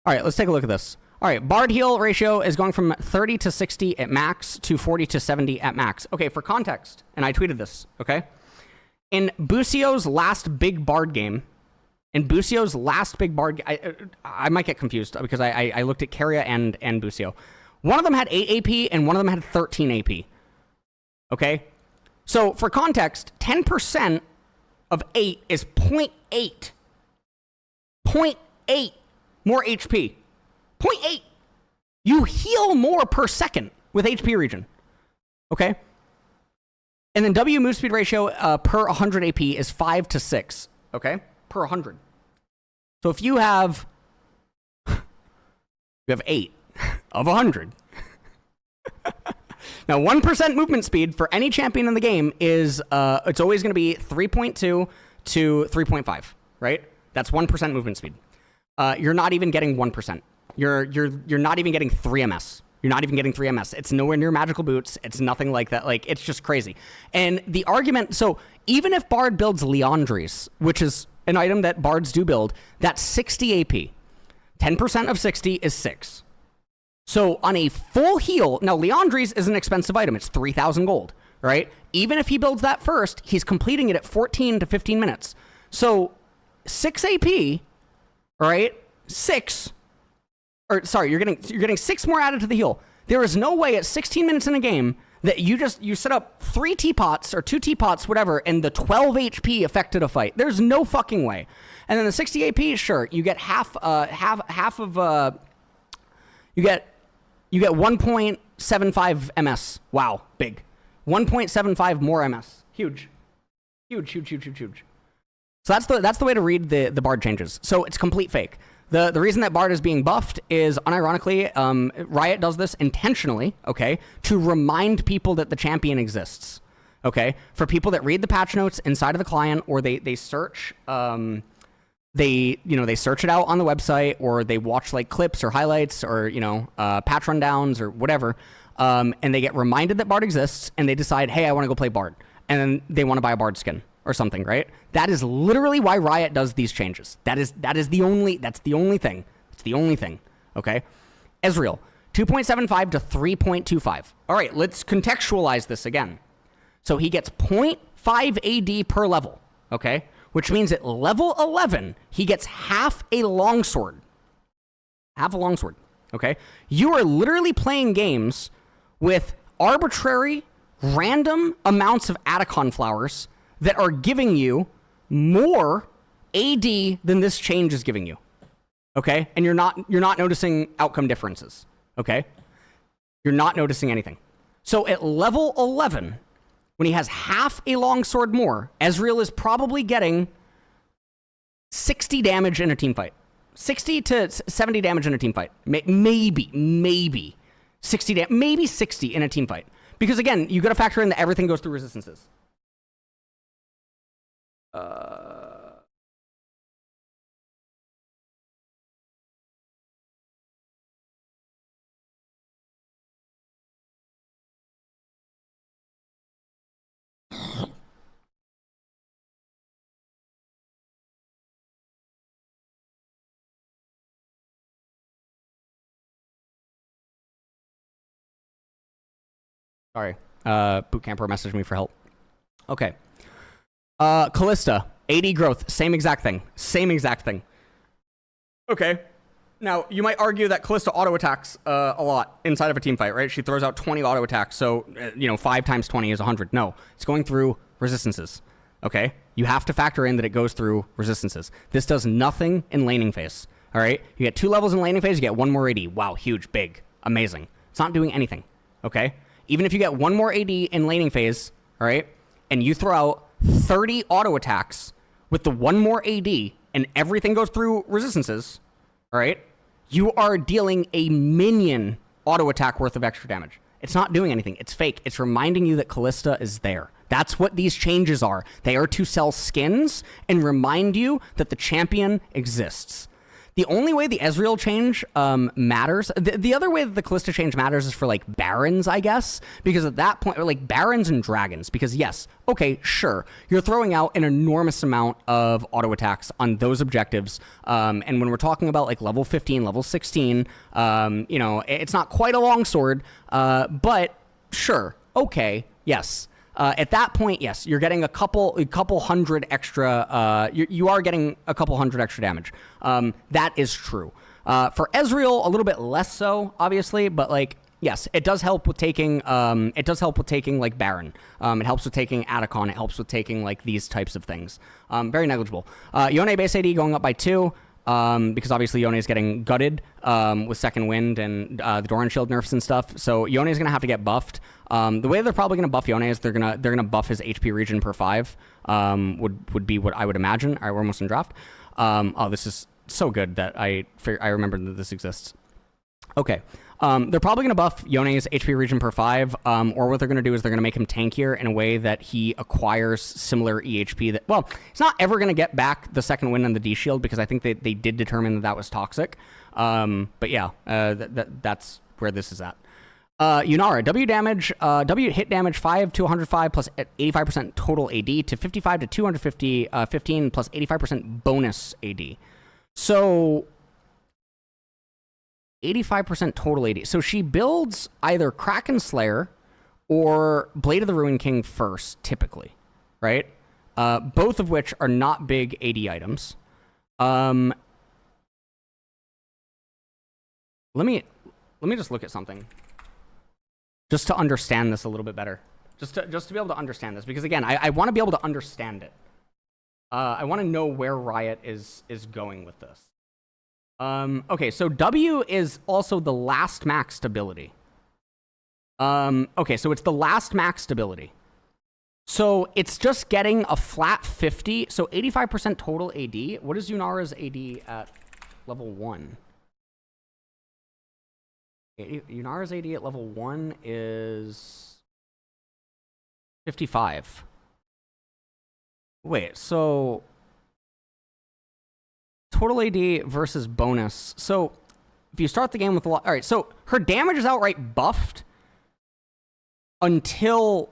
All right, let's take a look at this. All right, Bard heal ratio is going from 30 to 60 at max to 40 to 70 at max. Okay, for context, and I tweeted this, okay? In Busio's last big Bard game, I might get confused because I looked at Keria and Busio. One of them had 8 AP and one of them had 13 AP. Okay? So, for context, 10% of 8 is 0.8. 0.8 more HP. 0.8. You heal more per second with HP regen. Okay? And then W move speed ratio per 100 AP is 5 to 6. Okay? Per 100. So if you have 8 of 100. Now, 1% movement speed for any champion in the game is, it's always going to be 3.2 to 3.5, right? That's 1% movement speed. You're not even getting 1%. You're not even getting 3 MS. You're not even getting 3 MS. It's nowhere near magical boots. It's nothing like that. Like, it's just crazy. And the argument, so even if Bard builds Leandries, which is an item that Bards do build, that's 60 AP. 10% of 60 is 6. So on a full heal, now Leandries is an expensive item. It's 3,000 gold, right? Even if he builds that first, he's completing it at 14 to 15 minutes. So 6 AP, right? 6, or sorry, you're getting 6 more added to the heal. There is no way at 16 minutes in a game that you set up 3 teapots or 2 teapots, whatever, and the 12 HP affected a fight. There's no fucking way. And then the 60 AP, sure, you get half of you get 1.75 MS. Wow, big. 1.75 more MS. Huge. So that's the way to read the Bard changes. So it's complete fake. The reason that Bard is being buffed is, unironically, Riot does this intentionally, okay, to remind people that the champion exists, okay? For people that read the patch notes inside of the client, or they search, they search it out on the website, or they watch like clips or highlights or, patch rundowns or whatever, and they get reminded that Bard exists, and they decide, hey, I want to go play Bard, and then they want to buy a Bard skin or something, right? That is literally why Riot does these changes. That's the only thing. It's the only thing, okay? Ezreal, 2.75 to 3.25. All right, let's contextualize this again. So he gets 0.5 AD per level, okay? Which means at level 11, he gets half a longsword. Half a longsword, okay? You are literally playing games with arbitrary, random amounts of Atacon flowers that are giving you more AD than this change is giving you, okay? And you're not noticing outcome differences, okay? You're not noticing anything. So at level 11, when he has half a longsword more, Ezreal is probably getting 60 damage in a team fight. 60 to 70 damage in a team fight. Maybe 60 maybe 60 in a team fight. Because again, you got to factor in that everything goes through resistances. Sorry. Bootcamper messaged me for help. Okay. Kalista, 80 growth, same exact thing. Okay. Now, you might argue that Kalista auto-attacks a lot inside of a team fight, right? She throws out 20 auto-attacks, so, 5 times 20 is 100. No, it's going through resistances, okay? You have to factor in that it goes through resistances. This does nothing in laning phase, all right? You get 2 levels in laning phase, you get 1 more AD. Wow, huge, big, amazing. It's not doing anything, okay? Even if you get 1 more AD in laning phase, all right, and you throw out 30 auto attacks with the 1 more AD and everything goes through resistances, all right, you are dealing a minion auto attack worth of extra damage. It's not doing anything. It's fake. It's reminding you that Kalista is there. That's what these changes are. They are to sell skins and remind you that the champion exists. The only way the Ezreal change matters, the other way that the Kalista change matters is for like Barons, I guess, because at that point, or like Barons and Dragons, because yes, okay, sure, you're throwing out an enormous amount of auto attacks on those objectives, and when we're talking about like level 15, level 16, you know, it's not quite a longsword, but sure, okay, yes. At that point, yes, you're getting a couple hundred extra. You are getting a couple hundred extra damage. That is true. For Ezreal, a little bit less so, obviously, but like yes, it does help with taking. It does help with taking like Baron. It helps with taking Atacon. It helps with taking like these types of things. Very negligible. Yone base AD going up by 2. Because obviously Yone is getting gutted with Second Wind and the Doran Shield nerfs and stuff. So Yone is going to have to get buffed. The way they're probably going to buff Yone is they're gonna buff his HP regen per 5. Would be what I would imagine. All right, we're almost in draft. Oh, this is so good that I remember that this exists. Okay. They're probably going to buff Yone's HP regen per 5, or what they're going to do is they're going to make him tankier in a way that he acquires similar EHP that, well, he's not ever going to get back the Second Wind and the D-Shield because I think they did determine that that was toxic. But yeah, that's where this is at. Yunara, W damage, W hit damage 5 to 105 plus 85% total AD to 55 to 250, 15 plus 85% bonus AD. So 85% total AD. So she builds either Kraken Slayer or Blade of the Ruined King first, typically, right? Both of which are not big AD items. Let me just look at something, just to understand this a little bit better, just to be able to understand this, because again, I want to be able to understand it. I want to know where Riot is going with this. Okay, so W is also the last max stability. Okay, so it's the last max stability. So it's just getting a flat 50, so 85% total AD. What is Yunara's AD at level 1? Yunara's AD at level 1 is 55. Wait, so total AD versus bonus. So if you start the game with a lot, all right, so her damage is outright buffed until,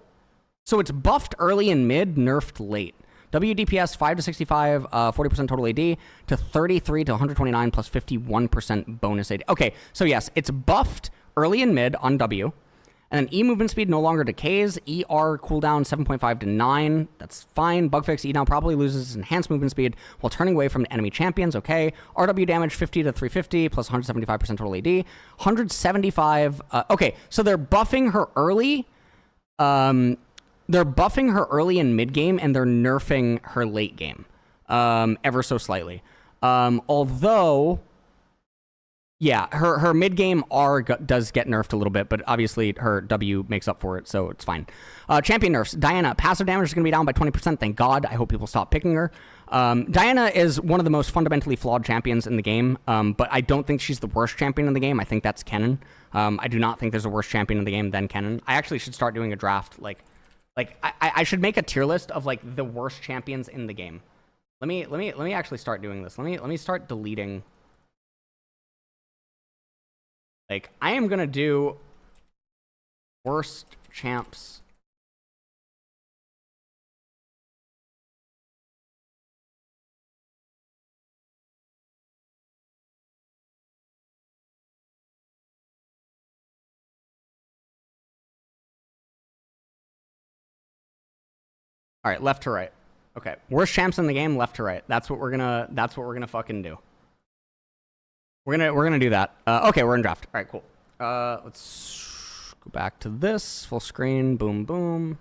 so it's buffed early and mid, nerfed late. W DPS 5 to 65, 40% total AD to 33 to 129 plus 51% bonus AD. Okay, so yes, it's buffed early and mid on W. And then E movement speed no longer decays. ER cooldown 7.5 to 9. That's fine. Bug fix E now probably loses its enhanced movement speed while turning away from enemy champions. Okay. RW damage 50 to 350 plus 175% total AD. 175. Okay. So they're buffing her early. They're buffing her early in mid game and they're nerfing her late game. Ever so slightly. Although, yeah, her mid game R does get nerfed a little bit, but obviously her W makes up for it, so it's fine. Champion nerfs. Diana, passive damage is going to be down by 20%. Thank God. I hope people stop picking her. Diana is one of the most fundamentally flawed champions in the game, but I don't think she's the worst champion in the game. I think that's Kennen. I do not think there's a worse champion in the game than Kennen. I actually should start doing a draft. I should make a tier list of like the worst champions in the game. Let me actually start doing this. Let me start deleting. Like, I am gonna do worst champs. All right, left to right. Okay, worst champs in the game, left to right. That's what we're gonna fucking do. We're gonna do that. Okay, we're in draft. All right, cool. Let's go back to this full screen. Boom, boom.